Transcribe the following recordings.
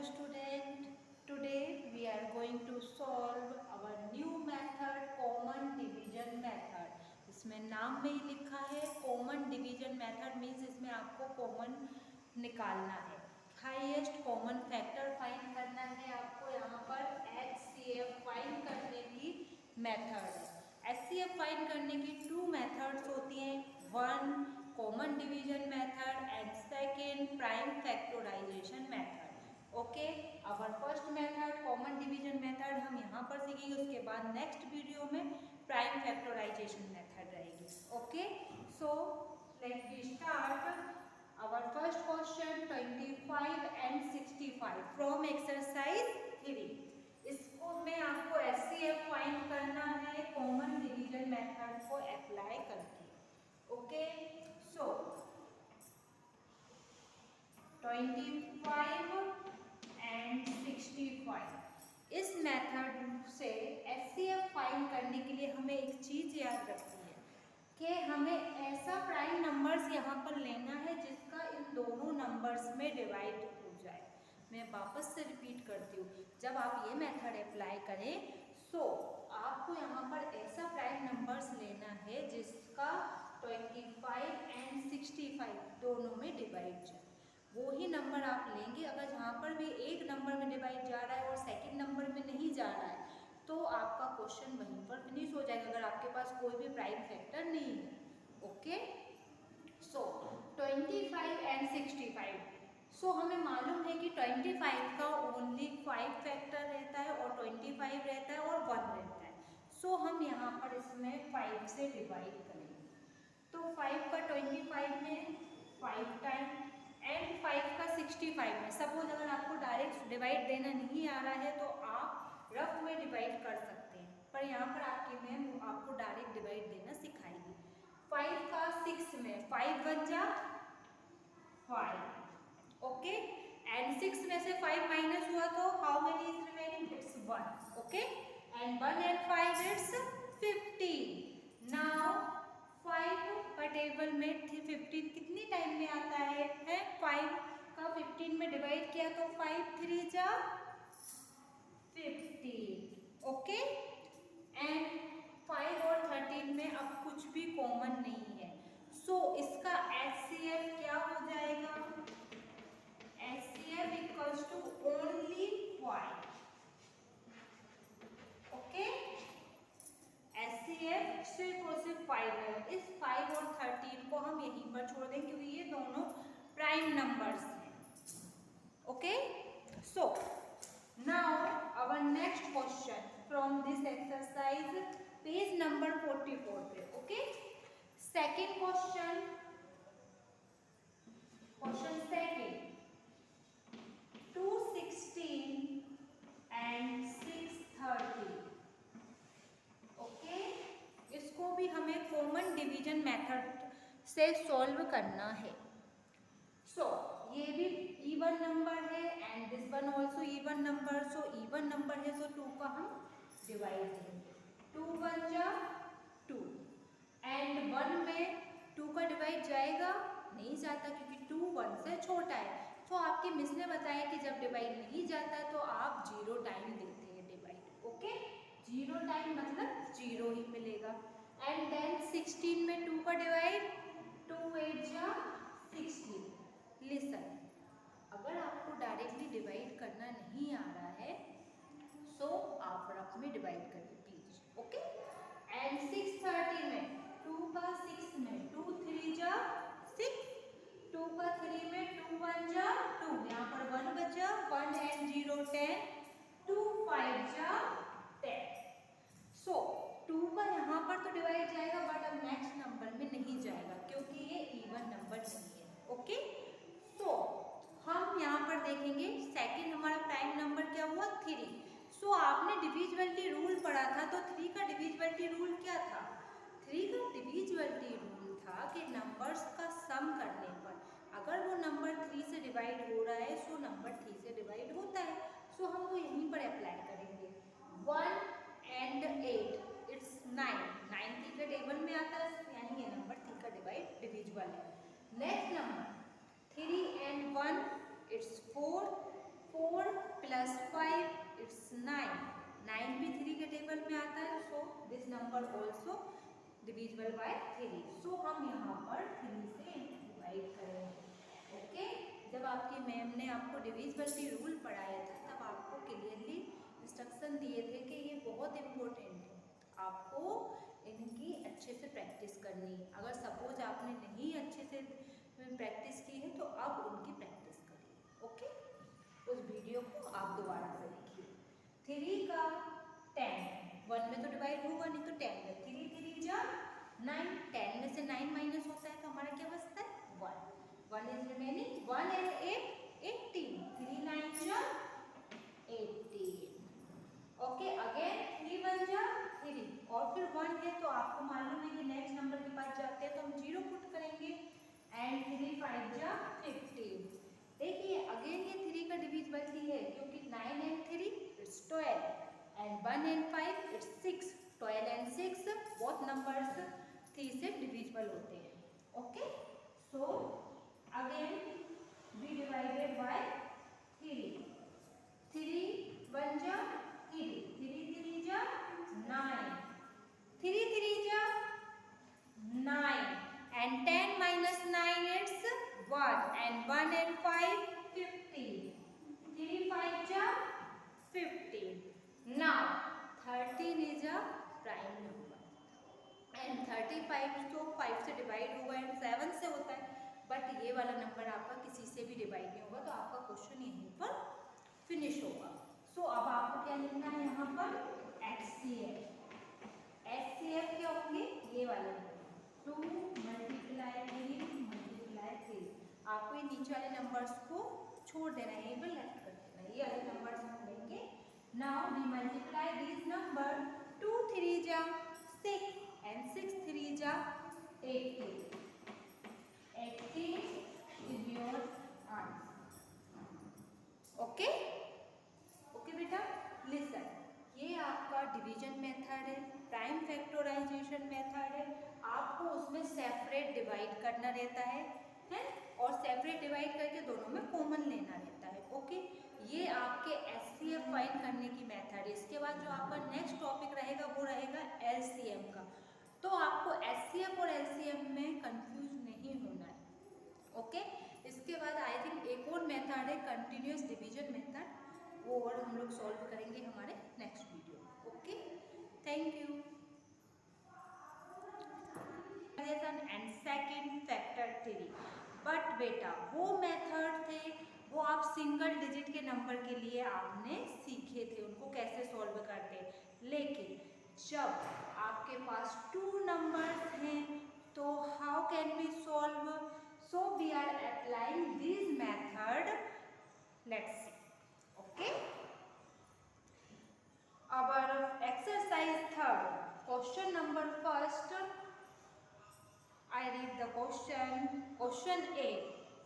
student. Today we are going to solve our new method, common division method. इसमें नाम में ही लिखा है कॉमन डिवीजन मेथड, मीन्स इसमें आपको कॉमन निकालना है, हाईएस्ट कॉमन फैक्टर फाइंड करना है आपको। यहाँ पर HCF फाइंड करने की मेथड है। HCF फाइंड करने की टू मेथड्स होती हैं, one common division method and second prime factorization method. Okay, our first method common division method हम यहाँ पर सीखेंगे, उसके बाद नेक्स्ट वीडियो में प्राइम फैक्टराइजेशन मेथड रहेगी। Okay, so let we start our first question 25 and 65 from exercise 3। इसको में आपको HCF फाइंड करना है कॉमन डिवीजन मेथड को अप्लाई करके। ओके, सो 25 एंड 65 इस मेथड से HCF फाइंड करने के लिए हमें एक चीज याद रखनी है कि हमें ऐसा प्राइम नंबर्स यहाँ पर लेना है जिसका इन दोनों नंबर्स में डिवाइड हो जाए। मैं वापस से रिपीट करती हूँ, जब आप ये मेथड अप्लाई करें सो आपको यहाँ पर ऐसा प्राइम नंबर्स लेना है जिसका 25 एंड 65 दोनों में डिवाइड जाए। वो ही नंबर आप लेंगे। अगर जहाँ पर भी एक नंबर में डिवाइड जा रहा है और सेकंड नंबर में नहीं जा रहा है तो आपका क्वेश्चन वहीं पर फिनिश हो जाएगा, अगर आपके पास कोई भी प्राइम फैक्टर नहीं है। ओके, सो 25 एंड 65, सो हमें मालूम है कि 25 का ओनली 5 फैक्टर रहता है और 25 रहता है और 1 रहता है। सो हम यहाँ पर इसमें 5 से डिवाइड करेंगे, तो 5 का 25 में 5 टाइम एंड 5 का 65 में। सपोज अगर आपको डायरेक्ट डिवाइड देना नहीं आ रहा है तो आप रफ में डिवाइड कर सकते हैं, पर यहाँ पर आपकी मैम आपको डायरेक्ट डिवाइड देना सिखाएगी। 5 का 6 में 5 1 जा 5। ओके, एंड 6 में से 5 माइनस हुआ तो how many is remaining, it's 1। Okay, and 1 and 5 it's 15। Now 5 का टेबल में 15 कितनी टाइम में आता है 5 का 15 में डिवाइड किया तो 5 3 जा 15। ओके, एंड 5 और 13 में अब कुछ भी कॉमन नहीं है, सो इसका HCF क्या हो जाएगा, HCF equals to only 5। Okay, HCF सिर्फ 5 है। इस 5 और 13 को हम यहीं पर छोड़ देंगे क्योंकि ये दोनों प्राइम नंबर्स हैं। Okay, so now our next question from this exercise, page number 44 पे। Okay, second question, question second, 216 and 630। Okay, इसको भी हमें कॉमन डिवीजन मेथड से सॉल्व करना है। सो ये भी इवन नंबर है and this one also even number, so even number है सो 2 का हम डिवाइड देंगे। 2 1 जा 2 एंड 1 में 2 का डिवाइड जाएगा नहीं जाता क्योंकि 2 1 से छोटा है। तो आपकी मिस ने बताया कि जब डिवाइड नहीं जाता तो आप 0 टाइम देते हैं डिवाइड। ओके, 0 टाइम मतलब 0 ही मिलेगा। एंड देन 16 में 2 का डिवाइड 2 8 जा 16। लिसन, अगर आपको डायरेक्टली डिवाइड करना नहीं आ रहा है सो आप रफ में डिवाइड करिए प्लीज। ओके, एंड 630 में 2 का 6 में 2 3 जा 6, 2 का 3 में 2 1 जा 2, यहाँ पर 1 बचा, 1 एंड 0 10, 2 5 जा 10। सो 2 का यहाँ पर तो डिवाइड जाएगा बट अब नेक्स्ट नंबर में नहीं जाएगा क्योंकि ये इवन नंबर नहीं है। ओके, सो हम यहाँ पर देखेंगे सेकंड हमारा प्राइम नंबर क्या हुआ 3। सो आपने डिविजिबिलिटी रूल पढ़ा था, तो 3 का डिविजिबिलिटी रूल क्या था, 3 का डिविजिबिलिटी रूल था कि नंबर्स का सम करने पर अगर वो नंबर 3 से डिवाइड हो रहा है सो नंबर 3 से डिवाइड होता है। सो हम वो यहीं पर अप्लाई करेंगे। 1 एंड 8 इट्स 9, 9 3 के टेबल में आता है यानी ये नंबर 3 का डिविजिबल है। Next number 3 and 1 it's 4, 4 + 5 it's 9, 9 भी 3 के टेबल में आता है, so this number also divisible by 3। सो हम यहाँ पर 3 से डिवाइड करेंगे। ओके, जब आपकी मैम ने आपको डिविजिबिलिटी रूल पढ़ाया था तब आपको क्लियरली इंस्ट्रक्शन दिए थे कि ये बहुत इम्पोर्टेंट है, आपको इनकी अच्छे से प्रैक्टिस करनी है। अगर सपोज आपने नहीं अच्छे से प्रैक्टिस की है तो अब उनकी प्रैक्टिस करिए। ओके, उस वीडियो को आप दोबारा से देखिए। 3 का 10, 1 में तो डिवाइड होगा नहीं तो 10 में 3 3 जा 9, 10 में से 9 माइनस होता है तो हमारा क्या बचता है 1, 1 इज रिमेनिंग, 1 and 8 18, 3 9 जा 18। ओके, अगेन 3 1 जा 3 और फिर 1 है तो आपको मालूम है कि नेक्स्ट नंबर के पास जाते हैं तो हम 0 पुट करेंगे एंड 3 5 जा 15। देखिए अगेन ये 3 का डिविजिबिलिटी है क्योंकि 9 and 3 it's 12 and 1 and 5 it's 6, 12 and 6 both numbers 3 से डिविजिबल होते हैं। Okay, so again be divided by 3, 3 1 जा 3, 3 3 जा 9, 3 3 जा 9 and 10 minus 9 it's 1 and 1 and 5 15, 3 5 ja 15। now 13 is a prime number and 35 तो 5 से डिवाइड होगा एंड 7 से होता है, बट ये वाला नंबर आपका किसी से भी डिवाइड नहीं होगा तो आपका क्वेश्चन यहीं पर फिनिश होगा। सो अब आपको क्या लिखना है यहाँ पर HCF, HCF क्या होंगे ये वाले 2 × 3 आपको ये नीचे वाले नंबर्स को छोड़ देना है, ये लेफ्ट कर देना है, ये वाले नंबर्स हम लेंगे। Now we multiply this number, 2 3 जा 6 and 6 3 जा 18, 18 is your answer। Okay okay बेटा, लिसन, ये आपका डिवीजन मेथड है, प्राइम फैक्टराइजेशन मेथड है, आपको उसमें सेपरेट डिवाइड करना रहता है और सेपरेट डिवाइड करके दोनों में कॉमन लेना रहता है। ओके, ये आपके एचसीएफ फाइंड करने की मेथड है। इसके बाद जो आपका नेक्स्ट टॉपिक रहेगा वो रहेगा एलसीएम का, तो आपको एचसीएफ और एलसीएम में कंफ्यूज नहीं होना है। ओके, इसके बाद आई थिंक एक और मेथड है कंटिन्यूअस डिवीजन मेथड, वो और हम लोग सॉल्व करेंगे हमारे next video. Okay, thank you. And second factor theory, but बेटा वो मेथड थे वो आप सिंगल डिजिट के नंबर के लिए आपने सीखे थे उनको कैसे सॉल्व करते, लेकिन जब आपके पास 2 नंबर्स हैं तो how can we solve, so we are applying this method, let's see. Okay, our exercise 3rd, question number 1st, I read the question. Question A,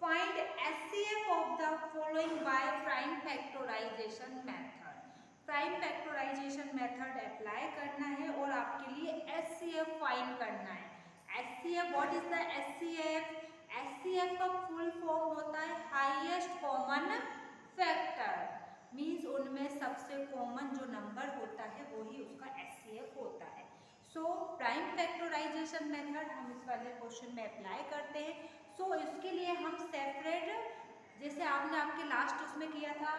find HCF of the following by prime factorization method। Prime factorization method apply करना है और आपके लिए HCF find करना है। HCF, what is the HCF? HCF का full form होता है हाईएस्ट कॉमन फैक्टर, मीन्स उनमें सबसे कॉमन जो नंबर होता है वही उसका HCF होता है। सो प्राइम फैक्टराइजेशन मेथड हम इस वाले क्वेश्चन में अप्लाई करते हैं। सो इसके लिए हम सेपरेट, जैसे आपने आपके लास्ट उसमें किया था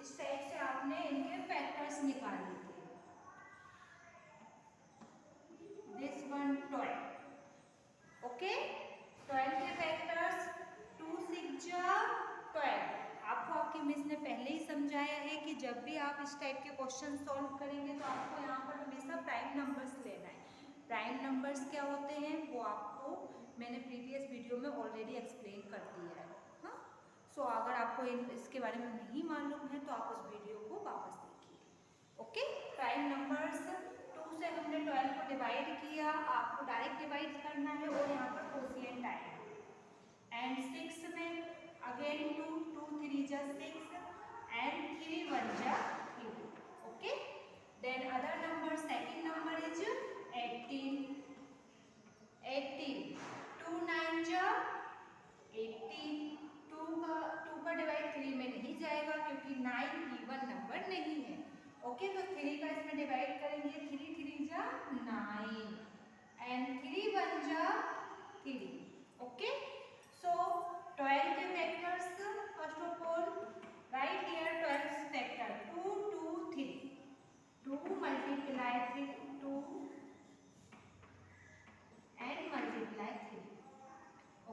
इस टाइप से आपने इनके फैक्टर्स निकाले थे, दिस वन 12, ओके, 12 के फैक्टर्स 2 6 जा 12। आपको आपकी मिस ने पहले ही समझाया है कि जब भी आप इस टाइप के क्वेश्चन सॉल्व करेंगे तो आपको यहाँ पर हमेशा प्राइम नंबर्स लेना है। प्राइम नंबर्स क्या होते हैं वो आपको मैंने प्रीवियस वीडियो में ऑलरेडी एक्सप्लेन कर दिया है। हाँ, सो अगर आपको इसके बारे में नहीं मालूम है तो आप उस वीडियो को वापस देखिए। ओके, प्राइम नंबर्स 2 से हमने 12 को डिवाइड किया, आपको डायरेक्ट डिवाइड करना है और यहाँ पर कोशिएंट आएगा एंड 6 में अगेन 2 2 3 जा 6 and 3 1 जा 3। Okay, then other number, second number is 18, 18 2 9 जा 18, 2 का डिवाइड 3 में नहीं जाएगा क्योंकि ओके, तो 3 का इसमें डिवाइड करेंगे, 3 3 जा 9 एंड 3 1 जा 3। ओके, सो 12 के factors, first of all right here 12 factor 2 2 3, 2 multiply 3 2 and multiply 3.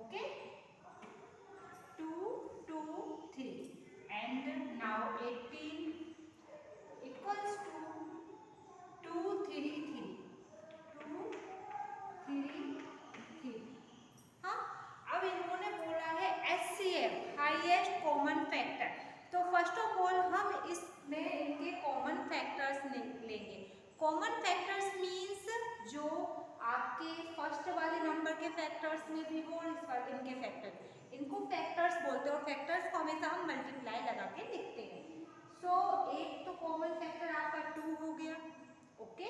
Okay, 2 2 3 and now 18 equals to 2 3 3 2 3 3। हाँ, अब इन्होंने बोला है HCF हाईएस्ट कॉमन फैक्टर, तो फर्स्ट ऑफ ऑल हम इसमें इनके कॉमन फैक्टर्स लेंगे। कॉमन फैक्टर्स मीन्स जो आपके फर्स्ट वाले नंबर के फैक्टर्स में भी हो, इस वाले इनके फैक्टर, इनको फैक्टर्स बोलते हैं और फैक्टर्स को हमेशा हम मल्टीप्लाई लगा के लिखते हैं। सो एक तो कॉमन फैक्टर आपका 2 हो गया। ओके,